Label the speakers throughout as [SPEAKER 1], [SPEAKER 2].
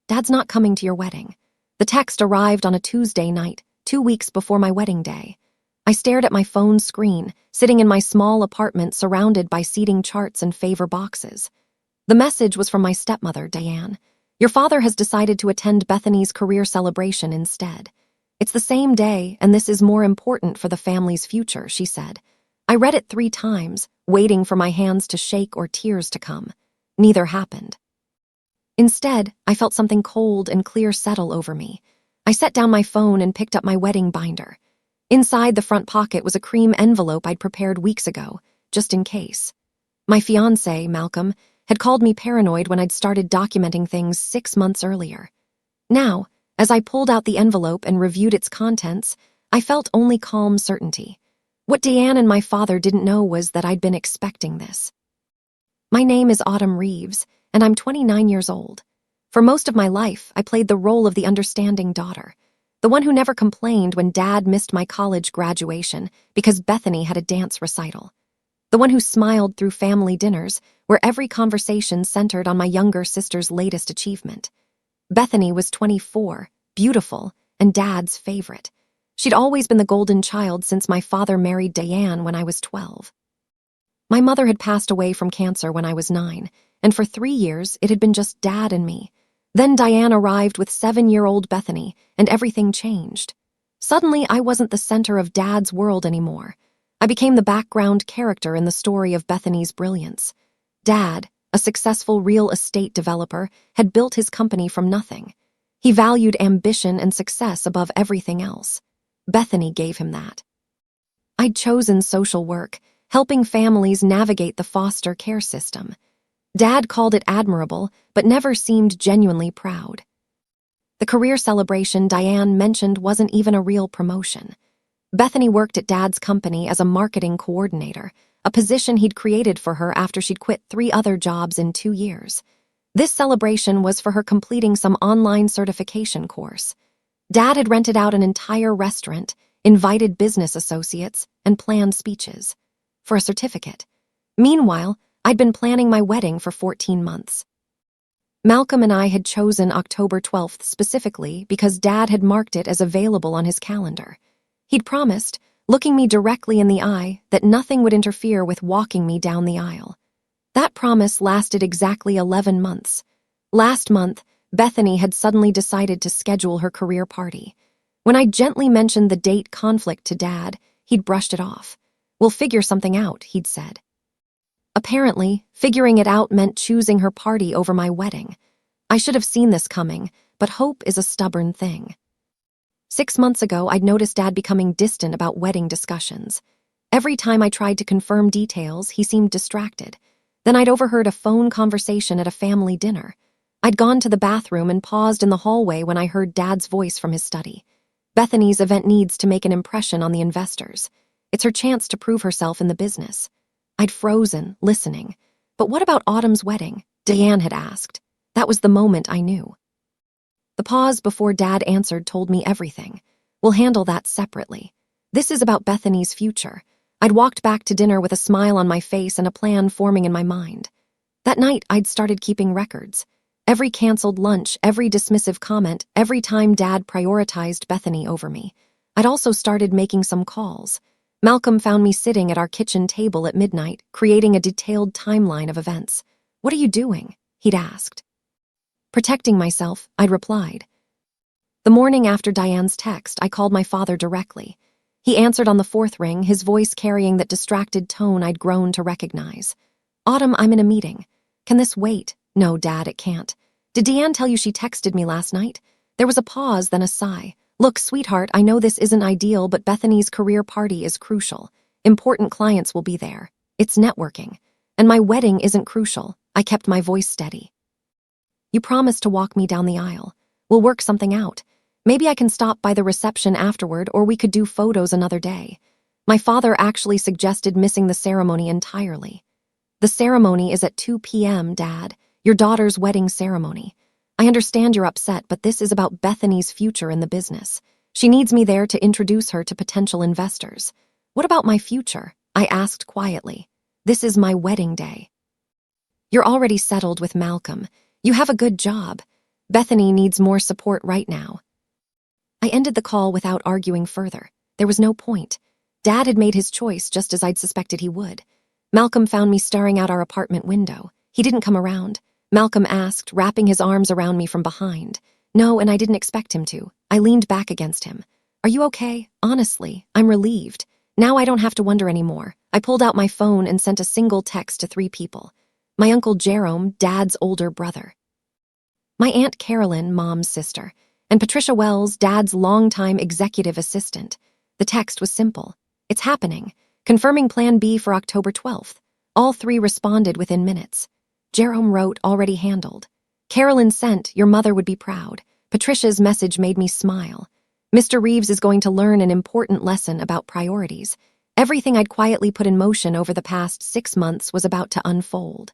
[SPEAKER 1] Dad's not coming to your wedding." The text arrived on a Tuesday night, 2 weeks before my wedding day. I stared at my phone screen, sitting in my small apartment surrounded by seating charts and favor boxes. The message was from my stepmother, Diane. "Your father has decided to attend Bethany's career celebration instead. It's the same day, and this is more important for the family's future," she said. I read it 3 times, waiting for my hands to shake or tears to come. Neither happened. Instead, I felt something cold and clear settle over me. I set down my phone and picked up my wedding binder. Inside the front pocket was a cream envelope I'd prepared weeks ago, just in case. My fiancé, Malcolm, had called me paranoid when I'd started documenting things 6 months earlier. Now, as I pulled out the envelope and reviewed its contents, I felt only calm certainty. What Diane and my father didn't know was that I'd been expecting this. My name is Autumn Reeves, and I'm 29 years old. For most of my life, I played the role of the understanding daughter, the one who never complained when Dad missed my college graduation because Bethany had a dance recital. The one who smiled through family dinners, where every conversation centered on my younger sister's latest achievement. Bethany was 24, beautiful, and Dad's favorite. She'd always been the golden child since my father married Diane when I was 12. My mother had passed away from cancer when I was 9, and for 3 years it had been just Dad and me. Then Diane arrived with 7-year-old Bethany, and everything changed. Suddenly, I wasn't the center of Dad's world anymore. I became the background character in the story of Bethany's brilliance. Dad, a successful real estate developer, had built his company from nothing. He valued ambition and success above everything else. Bethany gave him that. I'd chosen social work, helping families navigate the foster care system. Dad called it admirable, but never seemed genuinely proud. The career celebration Diane mentioned wasn't even a real promotion. Bethany worked at Dad's company as a marketing coordinator, a position he'd created for her after she'd quit 3 other jobs in 2 years. This celebration was for her completing some online certification course. Dad had rented out an entire restaurant, invited business associates, and planned speeches for a certificate. Meanwhile, I'd been planning my wedding for 14 months. Malcolm and I had chosen October 12th specifically because Dad had marked it as available on his calendar. He'd promised, looking me directly in the eye, that nothing would interfere with walking me down the aisle. That promise lasted exactly 11 months. Last month, Bethany had suddenly decided to schedule her career party. When I gently mentioned the date conflict to Dad, he'd brushed it off. "We'll figure something out," he'd said. Apparently, figuring it out meant choosing her party over my wedding. I should have seen this coming, but hope is a stubborn thing. 6 months ago, I'd noticed Dad becoming distant about wedding discussions. Every time I tried to confirm details, he seemed distracted. Then I'd overheard a phone conversation at a family dinner. I'd gone to the bathroom and paused in the hallway when I heard Dad's voice from his study. "Bethany's event needs to make an impression on the investors. It's her chance to prove herself in the business." I'd frozen, listening. "But what about Autumn's wedding?" Diane had asked. That was the moment I knew. The pause before Dad answered told me everything. "We'll handle that separately. This is about Bethany's future." I'd walked back to dinner with a smile on my face and a plan forming in my mind. That night, I'd started keeping records. Every canceled lunch, every dismissive comment, every time Dad prioritized Bethany over me. I'd also started making some calls. Malcolm found me sitting at our kitchen table at midnight, creating a detailed timeline of events. "What are you doing?" he'd asked. "Protecting myself," I'd replied. The morning after Diane's text, I called my father directly. He answered on the 4th ring, his voice carrying that distracted tone I'd grown to recognize. "Autumn, I'm in a meeting. Can this wait?" "No, Dad, it can't." "Did Diane tell you she texted me last night?" There was a pause, then a sigh. "Look, sweetheart, I know this isn't ideal, but Bethany's career party is crucial. Important clients will be there. It's networking. And my wedding isn't crucial." I kept my voice steady. "You promised to walk me down the aisle. We'll work something out. Maybe I can stop by the reception afterward, or we could do photos another day." My father actually suggested missing the ceremony entirely. "The ceremony is at 2 p.m., Dad. Your daughter's wedding ceremony. I understand you're upset, but this is about Bethany's future in the business. She needs me there to introduce her to potential investors." "What about my future?" I asked quietly. "This is my wedding day." "You're already settled with Malcolm. You have a good job. Bethany needs more support right now. I ended the call without arguing further. There was no point. Dad had made his choice just as I'd suspected he would. Malcolm found me staring out our apartment window. He didn't come around. Malcolm asked, wrapping his arms around me from behind. No, and I didn't expect him to. I leaned back against him. Are you okay? Honestly, I'm relieved. Now I don't have to wonder anymore. I pulled out my phone and sent a single text to 3 people. My Uncle Jerome, Dad's older brother. My Aunt Carolyn, Mom's sister. And Patricia Wells, Dad's longtime executive assistant. The text was simple. It's happening. Confirming Plan B for October 12th. All 3 responded within minutes. Jerome wrote, already handled. Carolyn sent, your mother would be proud. Patricia's message made me smile. Mr. Reeves is going to learn an important lesson about priorities. Everything I'd quietly put in motion over the past 6 months was about to unfold.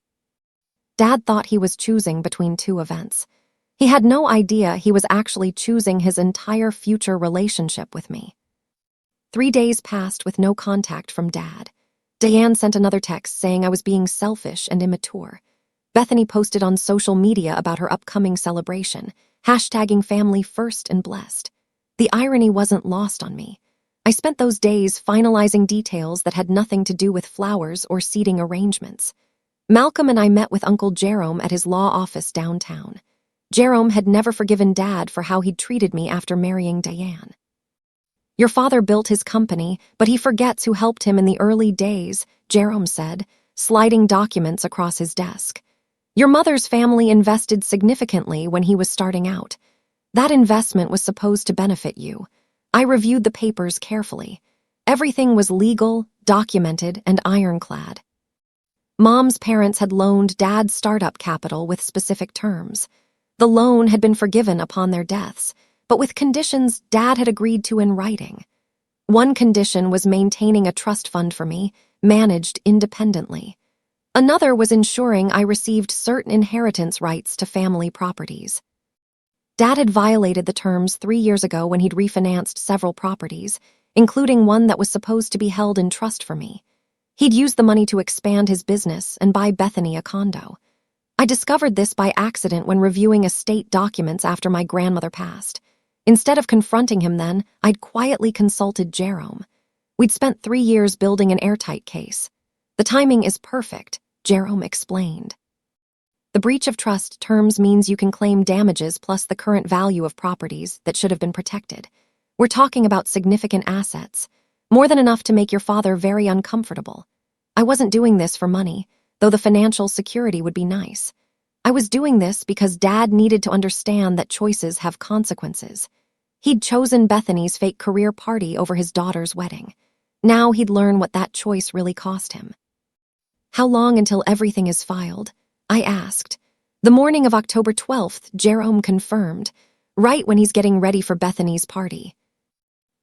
[SPEAKER 1] Dad thought he was choosing between 2 events. He had no idea he was actually choosing his entire future relationship with me. 3 days passed with no contact from Dad. Diane sent another text saying I was being selfish and immature. Bethany posted on social media about her upcoming celebration, hashtagging family first and blessed. The irony wasn't lost on me. I spent those days finalizing details that had nothing to do with flowers or seating arrangements. Malcolm and I met with Uncle Jerome at his law office downtown. Jerome had never forgiven Dad for how he'd treated me after marrying Diane. Your father built his company, but he forgets who helped him in the early days, Jerome said, sliding documents across his desk. Your mother's family invested significantly when he was starting out. That investment was supposed to benefit you. I reviewed the papers carefully. Everything was legal, documented, and ironclad. Mom's parents had loaned Dad's startup capital with specific terms. The loan had been forgiven upon their deaths, but with conditions Dad had agreed to in writing. One condition was maintaining a trust fund for me, managed independently. Another was ensuring I received certain inheritance rights to family properties. Dad had violated the terms 3 years ago when he'd refinanced several properties, including one that was supposed to be held in trust for me. He'd used the money to expand his business and buy Bethany a condo. I discovered this by accident when reviewing estate documents after my grandmother passed. Instead of confronting him then, I'd quietly consulted Jerome. We'd spent 3 years building an airtight case. The timing is perfect, Jerome explained. The breach of trust terms means you can claim damages plus the current value of properties that should have been protected. We're talking about significant assets, more than enough to make your father very uncomfortable. I wasn't doing this for money, though the financial security would be nice. I was doing this because Dad needed to understand that choices have consequences. He'd chosen Bethany's fake career party over his daughter's wedding. Now he'd learn what that choice really cost him. How long until everything is filed? I asked. The morning of October 12th, Jerome confirmed, right when he's getting ready for Bethany's party.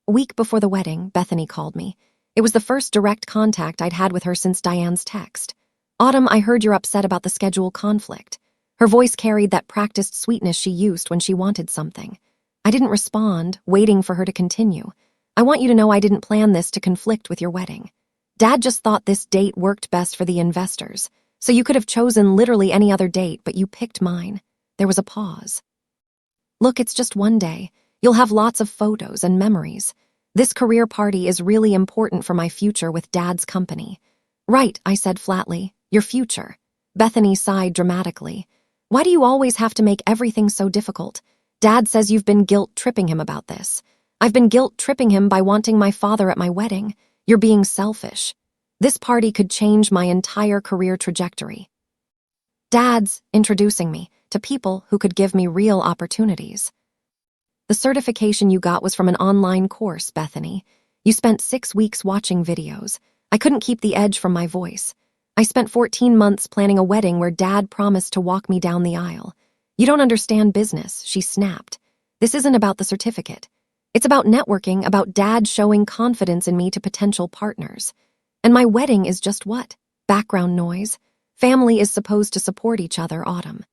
[SPEAKER 1] A week before the wedding, Bethany called me. It was the first direct contact I'd had with her since Diane's text. Autumn, I heard you're upset about the schedule conflict. Her voice carried that practiced sweetness she used when she wanted something. I didn't respond, waiting for her to continue. I want you to know I didn't plan this to conflict with your wedding. Dad just thought this date worked best for the investors, so you could have chosen literally any other date, but you picked mine. There was a pause. Look, it's just one day. You'll have lots of photos and memories. This career party is really important for my future with Dad's company. Right, I said flatly. Your future. Bethany sighed dramatically. Why do you always have to make everything so difficult? Dad says you've been guilt-tripping him about this. I've been guilt-tripping him by wanting my father at my wedding. You're being selfish. This party could change my entire career trajectory. Dad's introducing me to people who could give me real opportunities. The certification you got was from an online course, Bethany. You spent 6 weeks watching videos. I couldn't keep the edge from my voice. I spent 14 months planning a wedding where Dad promised to walk me down the aisle. You don't understand business, she snapped. This isn't about the certificate. It's about networking, about Dad showing confidence in me to potential partners. And my wedding is just what? Background noise. Family is supposed to support each other, Autumn.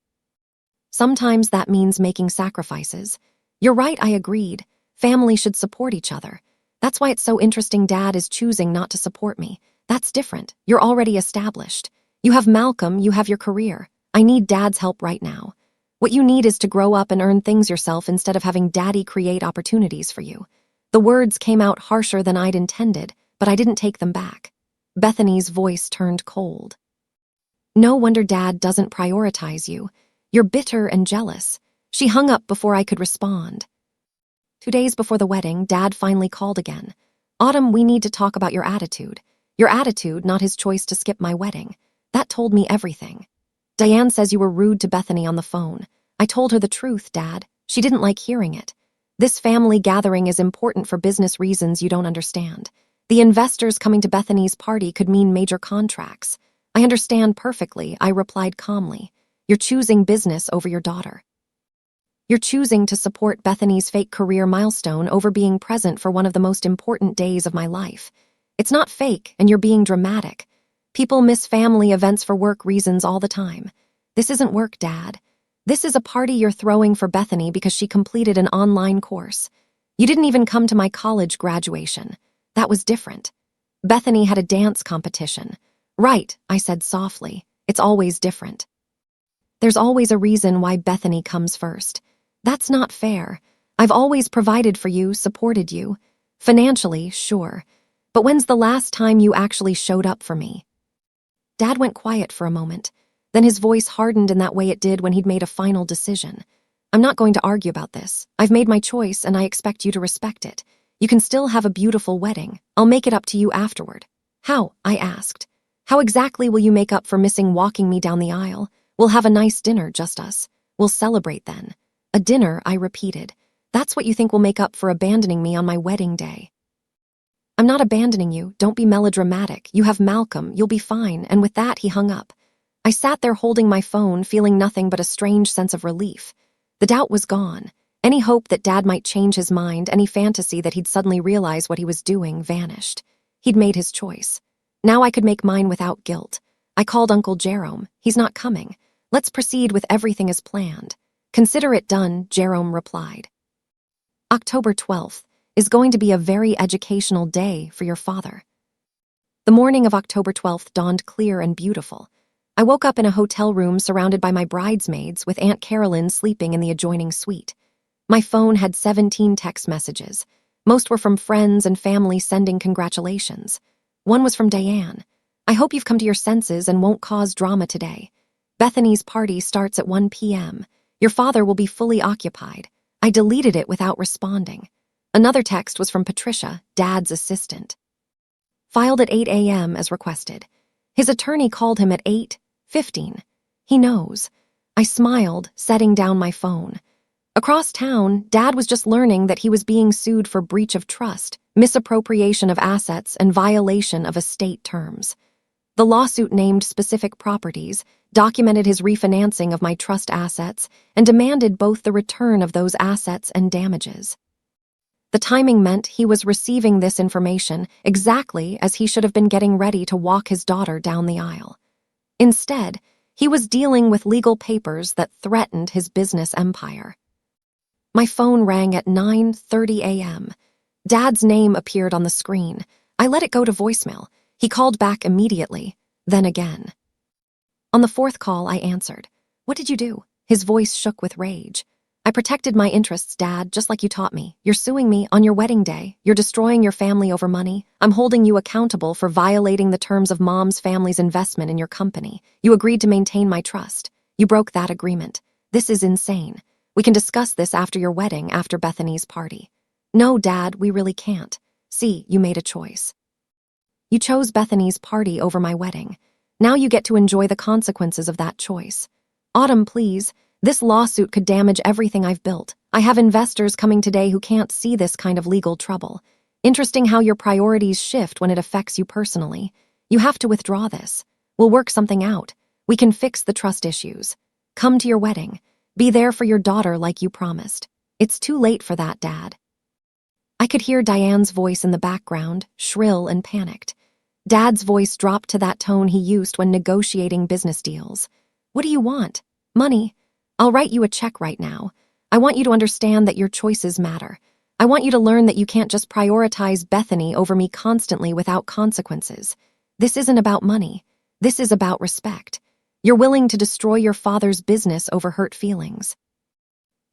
[SPEAKER 1] Sometimes that means making sacrifices. You're right, I agreed. Family should support each other. That's why it's so interesting Dad is choosing not to support me. That's different. You're already established. You have Malcolm, you have your career. I need Dad's help right now. What you need is to grow up and earn things yourself instead of having daddy create opportunities for you. The words came out harsher than I'd intended, but I didn't take them back. Bethany's voice turned cold. No wonder Dad doesn't prioritize you. You're bitter and jealous. She hung up before I could respond. 2 days before the wedding, Dad finally called again. Autumn, we need to talk about your attitude. Your attitude, not his choice to skip my wedding. That told me everything. Diane says you were rude to Bethany on the phone. I told her the truth, Dad. She didn't like hearing it. This family gathering is important for business reasons you don't understand. The investors coming to Bethany's party could mean major contracts. I understand perfectly, I replied calmly. You're choosing business over your daughter. You're choosing to support Bethany's fake career milestone over being present for one of the most important days of my life. It's not fake, and you're being dramatic. People miss family events for work reasons all the time. This isn't work, Dad. This is a party you're throwing for Bethany because she completed an online course. You didn't even come to my college graduation. That was different. Bethany had a dance competition. Right, I said softly. It's always different. There's always a reason why Bethany comes first. That's not fair. I've always provided for you, supported you. Financially, sure. But when's the last time you actually showed up for me? Dad went quiet for a moment. Then his voice hardened in that way it did when he'd made a final decision. I'm not going to argue about this. I've made my choice and I expect you to respect it. You can still have a beautiful wedding. I'll make it up to you afterward. How? I asked. How exactly will you make up for missing walking me down the aisle? We'll have a nice dinner, just us. We'll celebrate then. A dinner, I repeated. That's what you think will make up for abandoning me on my wedding day. I'm not abandoning you. Don't be melodramatic. You have Malcolm. You'll be fine. And with that, he hung up. I sat there holding my phone, feeling nothing but a strange sense of relief. The doubt was gone. Any hope that Dad might change his mind, any fantasy that he'd suddenly realize what he was doing, vanished. He'd made his choice. Now I could make mine without guilt. I called Uncle Jerome. He's not coming. Let's proceed with everything as planned. Consider it done, Jerome replied. October 12th is going to be a very educational day for your father. The morning of October 12th dawned clear and beautiful. I woke up in a hotel room surrounded by my bridesmaids with Aunt Carolyn sleeping in the adjoining suite. My phone had 17 text messages. Most were from friends and family sending congratulations. One was from Diane. I hope you've come to your senses and won't cause drama today. Bethany's party starts at 1 p.m. Your father will be fully occupied. I deleted it without responding. Another text was from Patricia, Dad's assistant. Filed at 8 a.m. as requested. His attorney called him at 8:15. He knows. I smiled, setting down my phone. Across town, Dad was just learning that he was being sued for breach of trust, misappropriation of assets, and violation of estate terms. The lawsuit named specific properties, documented his refinancing of my trust assets, and demanded both the return of those assets and damages. The timing meant he was receiving this information exactly as he should have been getting ready to walk his daughter down the aisle. Instead, he was dealing with legal papers that threatened his business empire. My phone rang at 9:30 a.m. Dad's name appeared on the screen. I let it go to voicemail. He called back immediately, then again. On the fourth call, I answered. What did you do? His voice shook with rage. I protected my interests, Dad, just like you taught me. You're suing me on your wedding day. You're destroying your family over money. I'm holding you accountable for violating the terms of Mom's family's investment in your company. You agreed to maintain my trust. You broke that agreement. This is insane. We can discuss this after your wedding, after Bethany's party. No, Dad, we really can't. See, you made a choice. You chose Bethany's party over my wedding. Now you get to enjoy the consequences of that choice. Autumn, please. This lawsuit could damage everything I've built. I have investors coming today who can't see this kind of legal trouble. Interesting how your priorities shift when it affects you personally. You have to withdraw this. We'll work something out. We can fix the trust issues. Come to your wedding. Be there for your daughter like you promised. It's too late for that, Dad. I could hear Diane's voice in the background, shrill and panicked. Dad's voice dropped to that tone he used when negotiating business deals. What do you want? Money? I'll write you a check right now. I want you to understand that your choices matter. I want you to learn that you can't just prioritize Bethany over me constantly without consequences. This isn't about money. This is about respect. You're willing to destroy your father's business over hurt feelings.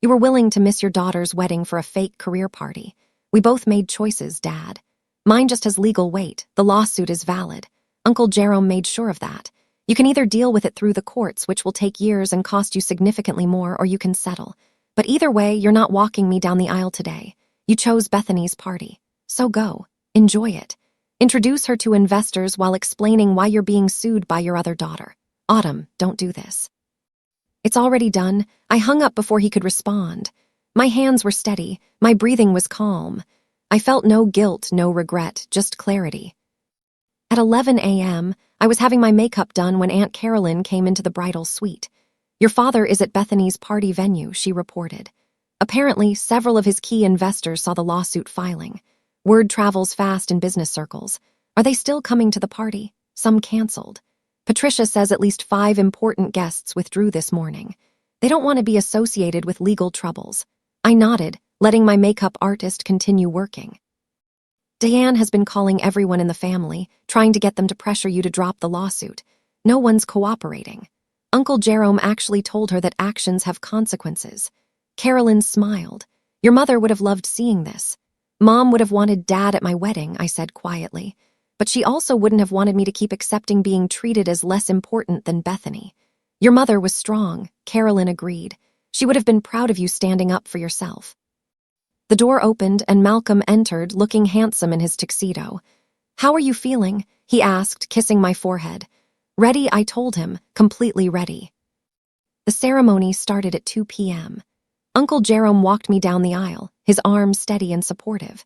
[SPEAKER 1] You were willing to miss your daughter's wedding for a fake career party. We both made choices, Dad. Mine just has legal weight. The lawsuit is valid. Uncle Jerome made sure of that. You can either deal with it through the courts, which will take years and cost you significantly more, or you can settle. But either way, you're not walking me down the aisle today. You chose Bethany's party. So go. Enjoy it. Introduce her to investors while explaining why you're being sued by your other daughter. Autumn, don't do this. It's already done. I hung up before he could respond. My hands were steady. My breathing was calm. I felt no guilt, no regret, just clarity. At 11 a.m., I was having my makeup done when Aunt Carolyn came into the bridal suite. Your father is at Bethany's party venue, she reported. Apparently, several of his key investors saw the lawsuit filing. Word travels fast in business circles. Are they still coming to the party? Some canceled. Patricia says at least 5 important guests withdrew this morning. They don't want to be associated with legal troubles. I nodded, letting my makeup artist continue working. Diane has been calling everyone in the family, trying to get them to pressure you to drop the lawsuit. No one's cooperating. Uncle Jerome actually told her that actions have consequences. Carolyn smiled. Your mother would have loved seeing this. Mom would have wanted Dad at my wedding, I said quietly. But she also wouldn't have wanted me to keep accepting being treated as less important than Bethany. Your mother was strong, Carolyn agreed. She would have been proud of you standing up for yourself. The door opened and Malcolm entered, looking handsome in his tuxedo. How are you feeling? He asked, kissing my forehead. Ready, I told him, completely ready. The ceremony started at 2 p.m. Uncle Jerome walked me down the aisle, his arm steady and supportive.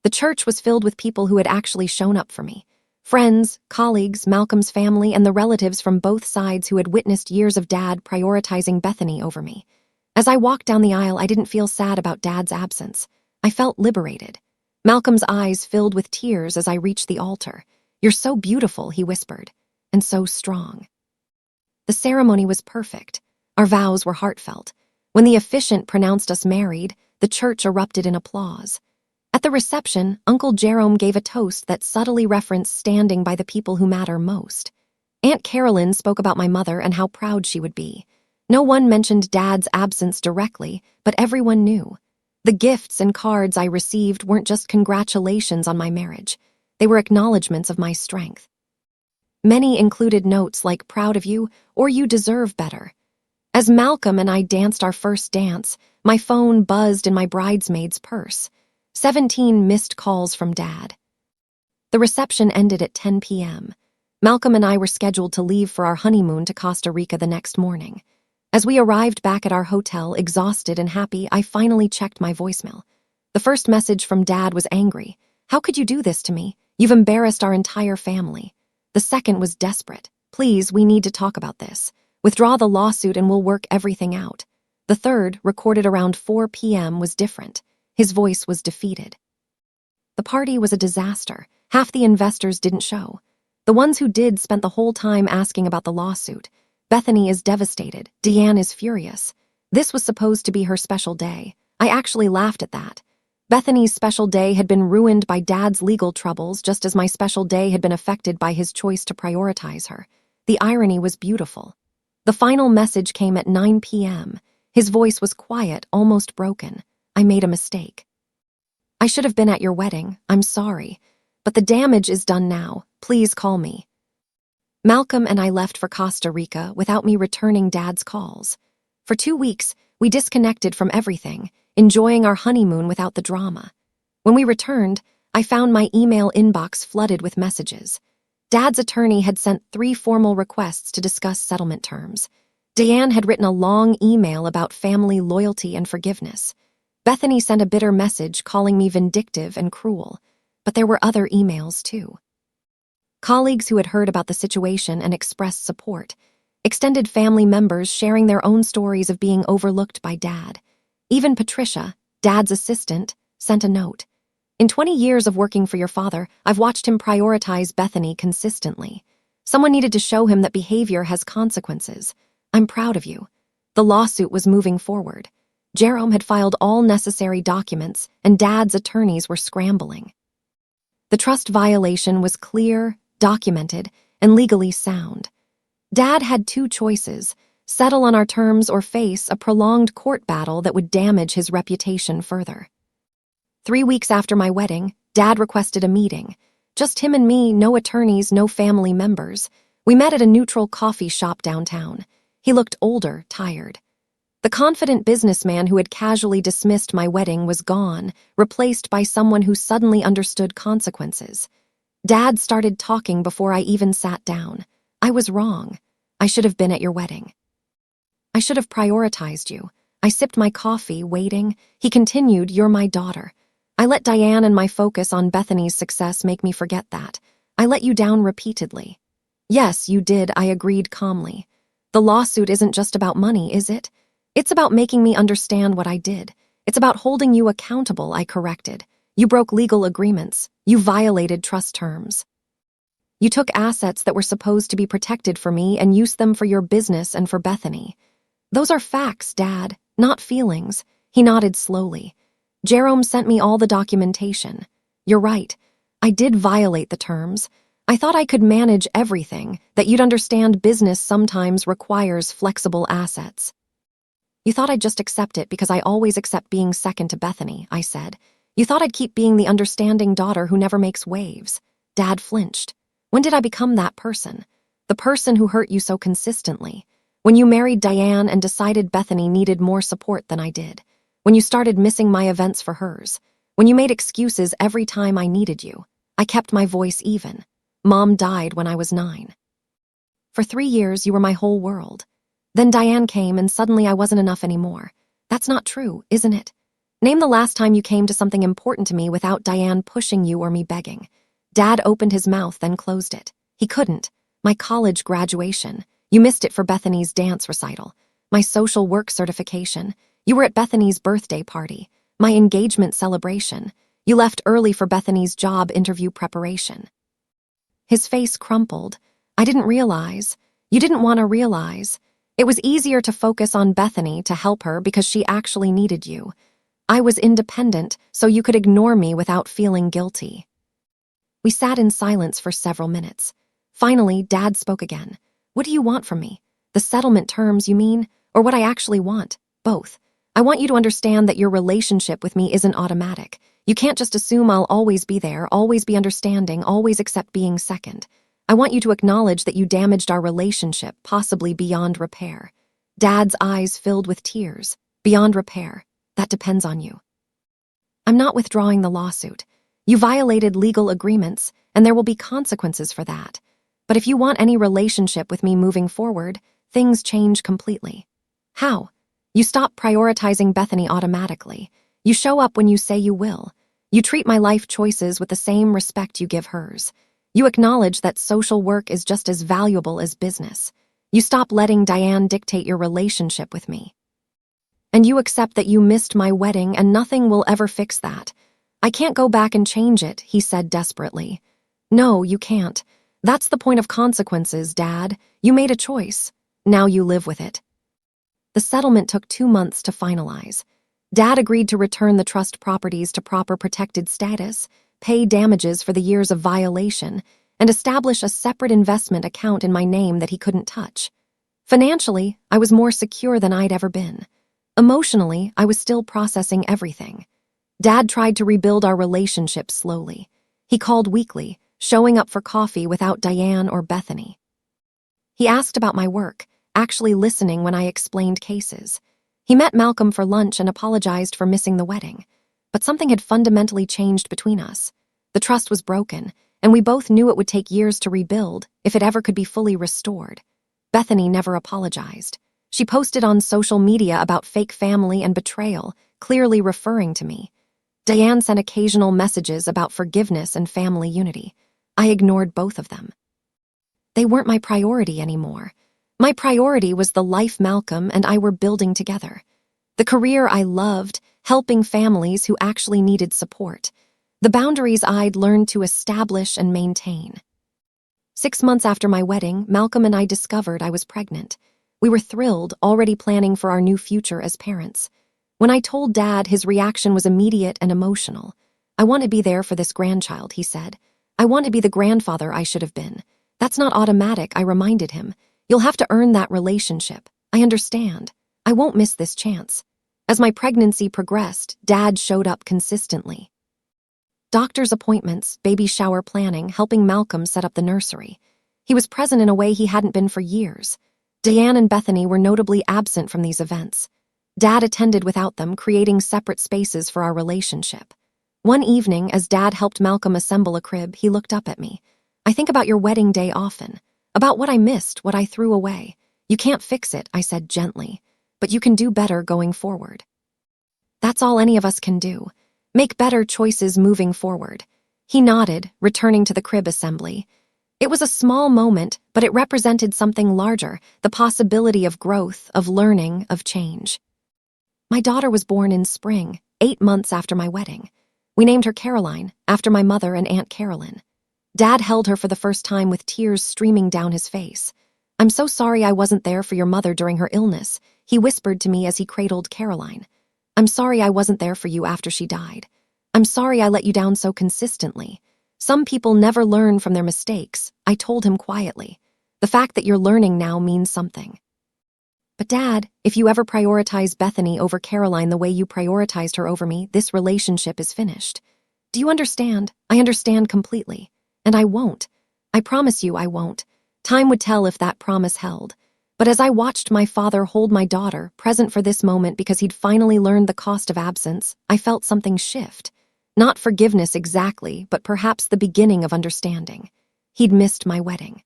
[SPEAKER 1] The church was filled with people who had actually shown up for me. Friends, colleagues, Malcolm's family, and the relatives from both sides who had witnessed years of Dad prioritizing Bethany over me. As I walked down the aisle, I didn't feel sad about Dad's absence. I felt liberated. Malcolm's eyes filled with tears as I reached the altar. You're so beautiful, he whispered, and so strong. The ceremony was perfect. Our vows were heartfelt. When the officiant pronounced us married, the church erupted in applause. At the reception, Uncle Jerome gave a toast that subtly referenced standing by the people who matter most. Aunt Carolyn spoke about my mother and how proud she would be. No one mentioned Dad's absence directly, but everyone knew. The gifts and cards I received weren't just congratulations on my marriage. They were acknowledgments of my strength. Many included notes like proud of you or you deserve better. As Malcolm and I danced our first dance, my phone buzzed in my bridesmaid's purse. 17 missed calls from Dad. The reception ended at 10 p.m. Malcolm and I were scheduled to leave for our honeymoon to Costa Rica the next morning. As we arrived back at our hotel, exhausted and happy, I finally checked my voicemail. The first message from Dad was angry. How could you do this to me? You've embarrassed our entire family. The second was desperate. Please, we need to talk about this. Withdraw the lawsuit and we'll work everything out. The third, recorded around 4 p.m., was different. His voice was defeated. The party was a disaster. Half the investors didn't show. The ones who did spent the whole time asking about the lawsuit. Bethany is devastated. Deanne is furious. This was supposed to be her special day. I actually laughed at that. Bethany's special day had been ruined by Dad's legal troubles, just as my special day had been affected by his choice to prioritize her. The irony was beautiful. The final message came at 9 p.m. His voice was quiet, almost broken. I made a mistake. I should have been at your wedding. I'm sorry. But the damage is done now. Please call me. Malcolm and I left for Costa Rica without me returning Dad's calls. For 2 weeks, we disconnected from everything, enjoying our honeymoon without the drama. When we returned, I found my email inbox flooded with messages. Dad's attorney had sent 3 formal requests to discuss settlement terms. Diane had written a long email about family loyalty and forgiveness. Bethany sent a bitter message calling me vindictive and cruel, but there were other emails too. Colleagues who had heard about the situation and expressed support. Extended family members sharing their own stories of being overlooked by Dad. Even Patricia, Dad's assistant, sent a note. In 20 years of working for your father, I've watched him prioritize Bethany consistently. Someone needed to show him that behavior has consequences. I'm proud of you. The lawsuit was moving forward. Jerome had filed all necessary documents, and Dad's attorneys were scrambling. The trust violation was clear, documented, and legally sound. Dad had two choices: settle on our terms or face a prolonged court battle that would damage his reputation further. 3 weeks after my wedding, Dad requested a meeting. Just him and me, no attorneys, no family members. We met at a neutral coffee shop downtown. He looked older, tired. The confident businessman who had casually dismissed my wedding was gone, replaced by someone who suddenly understood consequences. Dad started talking before I even sat down. I was wrong. I should have been at your wedding. I should have prioritized you. I sipped my coffee, waiting. He continued, "You're my daughter." I let Diane and my focus on Bethany's success make me forget that. I let you down repeatedly. Yes, you did, I agreed calmly. The lawsuit isn't just about money, is it? It's about making me understand what I did. It's about holding you accountable, I corrected. You broke legal agreements. You violated trust terms. You took assets that were supposed to be protected for me and used them for your business and for Bethany. Those are facts, Dad, not feelings. He nodded slowly. Jerome sent me all the documentation. You're right. I did violate the terms. I thought I could manage everything, that you'd understand business sometimes requires flexible assets. You thought I'd just accept it because I always accept being second to Bethany, I said. You thought I'd keep being the understanding daughter who never makes waves. Dad flinched. When did I become that person? The person who hurt you so consistently. When you married Diane and decided Bethany needed more support than I did. When you started missing my events for hers. When you made excuses every time I needed you. I kept my voice even. Mom died when I was 9. For 3 years, you were my whole world. Then Diane came and suddenly I wasn't enough anymore. That's not true, isn't it? Name the last time you came to something important to me without Diane pushing you or me begging. Dad opened his mouth, then closed it. He couldn't. My college graduation. You missed it for Bethany's dance recital. My social work certification. You were at Bethany's birthday party. My engagement celebration. You left early for Bethany's job interview preparation. His face crumpled. I didn't realize. You didn't want to realize. It was easier to focus on Bethany to help her because she actually needed you. I was independent, so you could ignore me without feeling guilty. We sat in silence for several minutes. Finally, Dad spoke again. What do you want from me? The settlement terms, you mean? Or what I actually want? Both. I want you to understand that your relationship with me isn't automatic. You can't just assume I'll always be there, always be understanding, always accept being second. I want you to acknowledge that you damaged our relationship, possibly beyond repair. Dad's eyes filled with tears. Beyond repair. That depends on you. I'm not withdrawing the lawsuit. You violated legal agreements, and there will be consequences for that. But if you want any relationship with me moving forward, things change completely. How? You stop prioritizing Bethany automatically. You show up when you say you will. You treat my life choices with the same respect you give hers. You acknowledge that social work is just as valuable as business. You stop letting Diane dictate your relationship with me. And you accept that you missed my wedding and nothing will ever fix that. I can't go back and change it, he said desperately. No, you can't. That's the point of consequences, Dad. You made a choice. Now you live with it. The settlement took 2 months to finalize. Dad agreed to return the trust properties to proper protected status, pay damages for the years of violation, and establish a separate investment account in my name that he couldn't touch. Financially, I was more secure than I'd ever been. Emotionally, I was still processing everything. Dad tried to rebuild our relationship slowly. He called weekly, showing up for coffee without Diane or Bethany. He asked about my work, actually listening when I explained cases. He met Malcolm for lunch and apologized for missing the wedding. But something had fundamentally changed between us. The trust was broken, and we both knew it would take years to rebuild if it ever could be fully restored. Bethany never apologized. She posted on social media about fake family and betrayal, clearly referring to me. Diane sent occasional messages about forgiveness and family unity. I ignored both of them. They weren't my priority anymore. My priority was the life Malcolm and I were building together. The career I loved, helping families who actually needed support. The boundaries I'd learned to establish and maintain. 6 months after my wedding, Malcolm and I discovered I was pregnant. We were thrilled, already planning for our new future as parents. When I told Dad, his reaction was immediate and emotional. I want to be there for this grandchild, he said. I want to be the grandfather I should have been. That's not automatic, I reminded him. You'll have to earn that relationship. I understand. I won't miss this chance. As my pregnancy progressed, Dad showed up consistently. Doctor's appointments, baby shower planning, helping Malcolm set up the nursery. He was present in a way he hadn't been for years. Diane and Bethany were notably absent from these events. Dad attended without them, creating separate spaces for our relationship. One evening, as Dad helped Malcolm assemble a crib, he looked up at me. I think about your wedding day often, about what I missed, what I threw away. You can't fix it, I said gently, but you can do better going forward. That's all any of us can do. Make better choices moving forward. He nodded, returning to the crib assembly. It was a small moment, but it represented something larger, the possibility of growth, of learning, of change. My daughter was born in spring, 8 months after my wedding. We named her Caroline, after my mother and Aunt Carolyn. Dad held her for the first time with tears streaming down his face. I'm so sorry I wasn't there for your mother during her illness, he whispered to me as he cradled Caroline. I'm sorry I wasn't there for you after she died. I'm sorry I let you down so consistently. Some people never learn from their mistakes, I told him quietly. The fact that you're learning now means something. But Dad, if you ever prioritize Bethany over Caroline the way you prioritized her over me, this relationship is finished. Do you understand? I understand completely. And I won't. I promise you I won't. Time would tell if that promise held. But as I watched my father hold my daughter, present for this moment because he'd finally learned the cost of absence, I felt something shift. Not forgiveness exactly, but perhaps the beginning of understanding. He'd missed my wedding.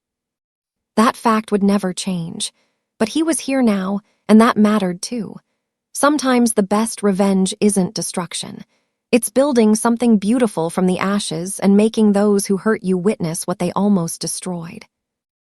[SPEAKER 1] That fact would never change. But he was here now, and that mattered too. Sometimes the best revenge isn't destruction. It's building something beautiful from the ashes and making those who hurt you witness what they almost destroyed.